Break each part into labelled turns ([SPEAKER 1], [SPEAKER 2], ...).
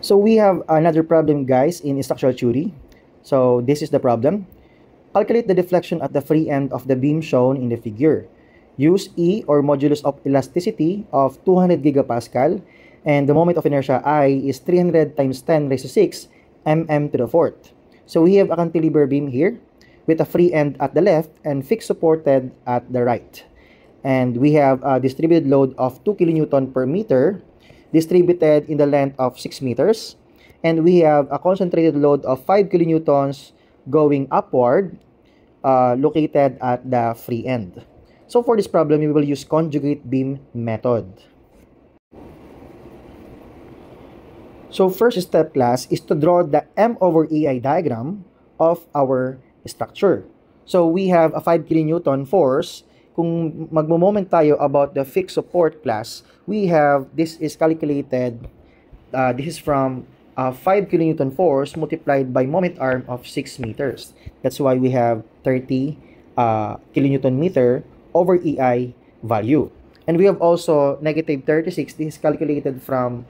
[SPEAKER 1] So we have another problem, guys, in structural theory. So this is the problem. Calculate the deflection at the free end of the beam shown in the figure. Use E, or modulus of elasticity, of 200 gigapascal, and the moment of inertia I is 300 times 10 raised to 6 mm to the fourth. So we have a cantilever beam here with a free end at the left and fixed supported at the right. And we have a distributed load of 2 kilonewton per meter distributed in the length of 6 meters. And we have a concentrated load of 5 kilonewtons going upward, located at the free end. So for this problem, we will use conjugate beam method. So first step, class, is to draw the M over EI diagram of our structure. So we have a 5 kilonewton force. Kung magmo-moment tayo about the fixed support, class, we have, this is calculated, this is from 5 kilonewton force multiplied by moment arm of 6 meters. That's why we have 30 kilonewton meter over EI value. And we have also negative 36. This is calculated from,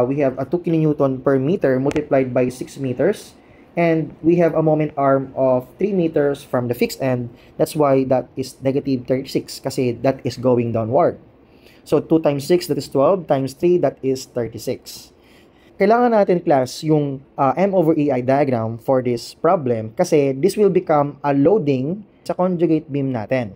[SPEAKER 1] we have a 2 kilonewton per meter multiplied by 6 meters. And we have a moment arm of 3 meters from the fixed end. That's why that is negative 36, kasi that is going downward. So 2 times 6, that is 12, times 3, that is 36. Kailangan natin, class, yung M over EI diagram for this problem kasi this will become a loading sa conjugate beam natin.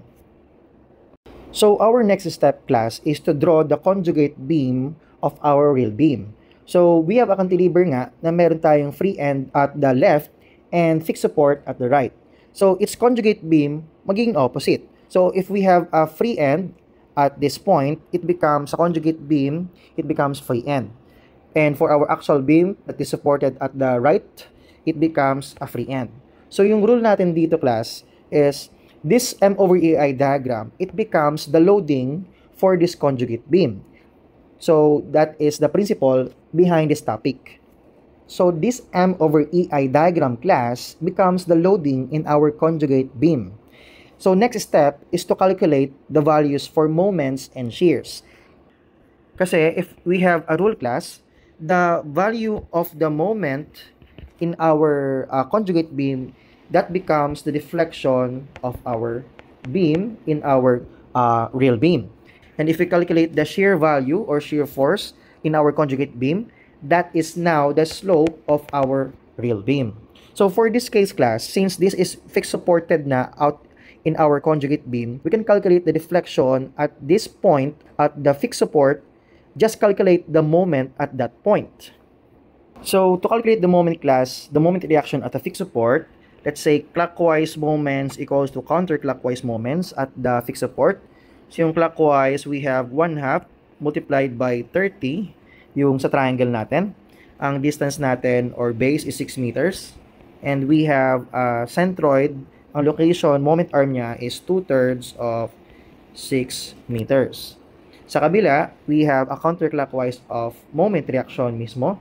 [SPEAKER 1] So our next step, class, is to draw the conjugate beam of our real beam. So we have a cantilever nga na meron tayong free end at the left and fixed support at the right. So its conjugate beam magiging opposite. So if we have a free end at this point, it becomes a conjugate beam, it becomes free end. And for our actual beam that is supported at the right, it becomes a free end. So yung rule natin dito, class, is this M over EI diagram, it becomes the loading for this conjugate beam. So that is the principle behind this topic. So this M over EI diagram, class, becomes the loading in our conjugate beam. So next step is to calculate the values for moments and shears. Kasi if we have a rule, class, the value of the moment in our conjugate beam, that becomes the deflection of our beam in our real beam. And if we calculate the shear value or shear force in our conjugate beam, that is now the slope of our real beam. So for this case, class, since this is fixed supported na out in our conjugate beam, we can calculate the deflection at this point at the fixed support. Just calculate the moment at that point. So to calculate the moment, class, the moment reaction at the fixed support, let's say clockwise moments equals to counterclockwise moments at the fixed support. So yung clockwise, we have 1/2 multiplied by 30, yung sa triangle natin. Ang distance natin or base is 6 meters. And we have centroid, ang location, moment arm niya is 2/3 of 6 meters. Sa kabila, we have a counterclockwise of moment reaction mismo.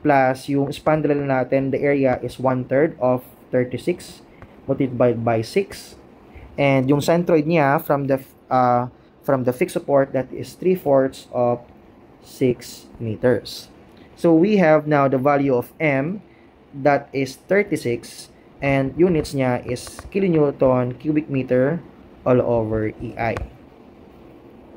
[SPEAKER 1] Plus, yung spandrel natin, the area is 1/3 of 36 multiplied by 6. And yung centroid niya from the fixed support, that is 3/4 of 6 meters. So we have now the value of M, that is 36, and units niya is kilonewton cubic meter all over EI.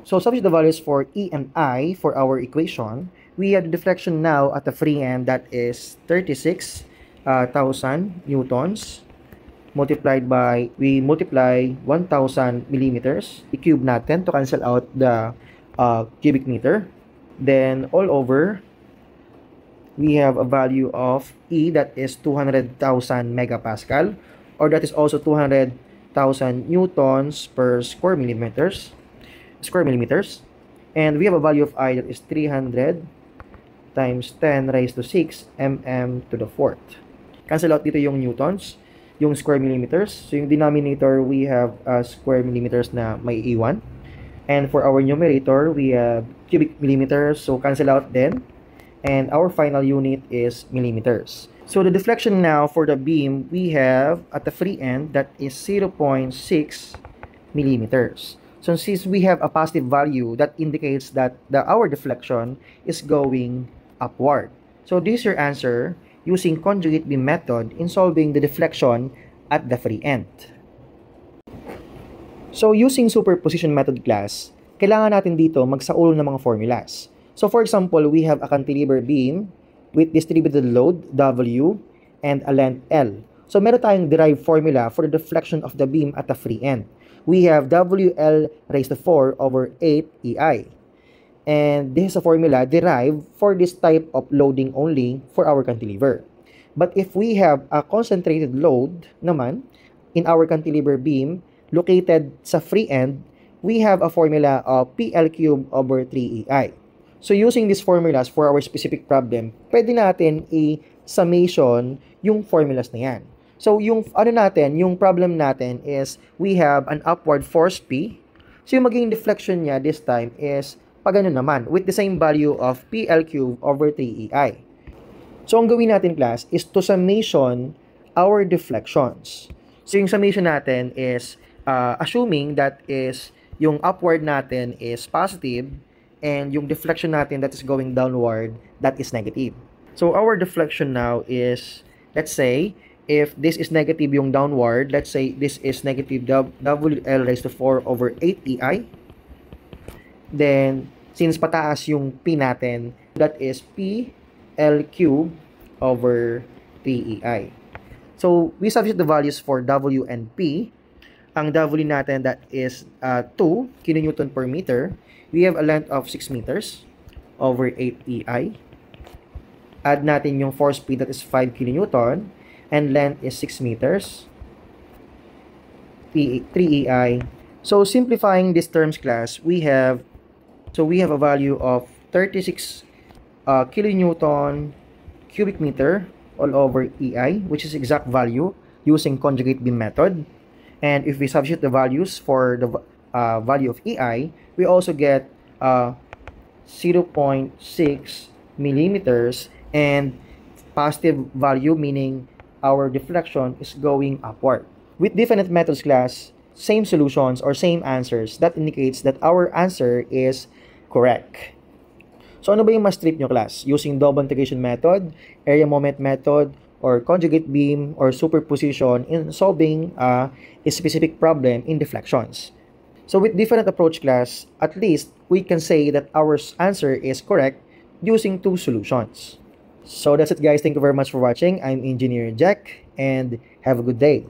[SPEAKER 1] So substitute the values for E and I for our equation. We have the deflection now at the free end, that is 36,000 newtons multiplied by, we multiply 1,000 millimeters, i-cube natin to cancel out the cubic meter. Then all over, we have a value of E, that is 200,000 megapascal, or that is also 200,000 newtons per square millimeters. And we have a value of I, that is 300 times 10 raised to 6 mm to the fourth. Cancel out dito yung newtons, yung square millimeters. So yung denominator, we have square millimeters na may iwan. And for our numerator, we have cubic millimeters, so cancel out then. And our final unit is millimeters. So the deflection now for the beam, we have at the free end, that is 0.6 millimeters. So since we have a positive value, that indicates that our deflection is going upward. So this is your answer using conjugate beam method in solving the deflection at the free end. So using superposition method class, kailangan natin dito magsaulo ng mga formulas. So for example, we have a cantilever beam with distributed load W and a length L. So meron tayong derived formula for the deflection of the beam at the free end. We have WL raised to 4 over 8 EI. And this is a formula derived for this type of loading only for our cantilever. But if we have a concentrated load naman in our cantilever beam located sa free end, we have a formula of PL cubed over 3EI. So using these formulas for our specific problem, pwede natin i-summation yung formulas na yan. So yung yung problem natin is we have an upward force P. So yung magiging deflection niya this time is pagano naman with the same value of PL cubed over 3EI. So ang gawin natin class is to summation our deflections. So yung summation natin is assuming that is yung upward natin is positive and yung deflection natin that is going downward that is negative. So our deflection now is, let's say if this is negative yung downward, let's say this is negative WL raised to 4 over 8EI. Then since pataas yung P natin, that is PL cubed over 3EI. So, we substitute the values for W and P. Ang W natin, that is 2 kN per meter. We have a length of 6 meters over 8EI. Add natin yung force P, that is 5 kN. And length is 6 meters. 3EI. So, simplifying these terms class, we have a value of 36 kilonewton cubic meter all over EI, which is exact value using conjugate beam method. And if we substitute the values for the value of EI, we also get 0.6 millimeters and positive value, meaning our deflection is going upward. With different methods class, same solutions or same answers, that indicates that our answer is correct. So ano ba yung mas trip nyo class? Using double integration method, area moment method, or conjugate beam, or superposition in solving a specific problem in deflections. So with different approach class, at least we can say that our answer is correct using two solutions. So that's it guys. Thank you very much for watching. I'm Engineer Jack and have a good day.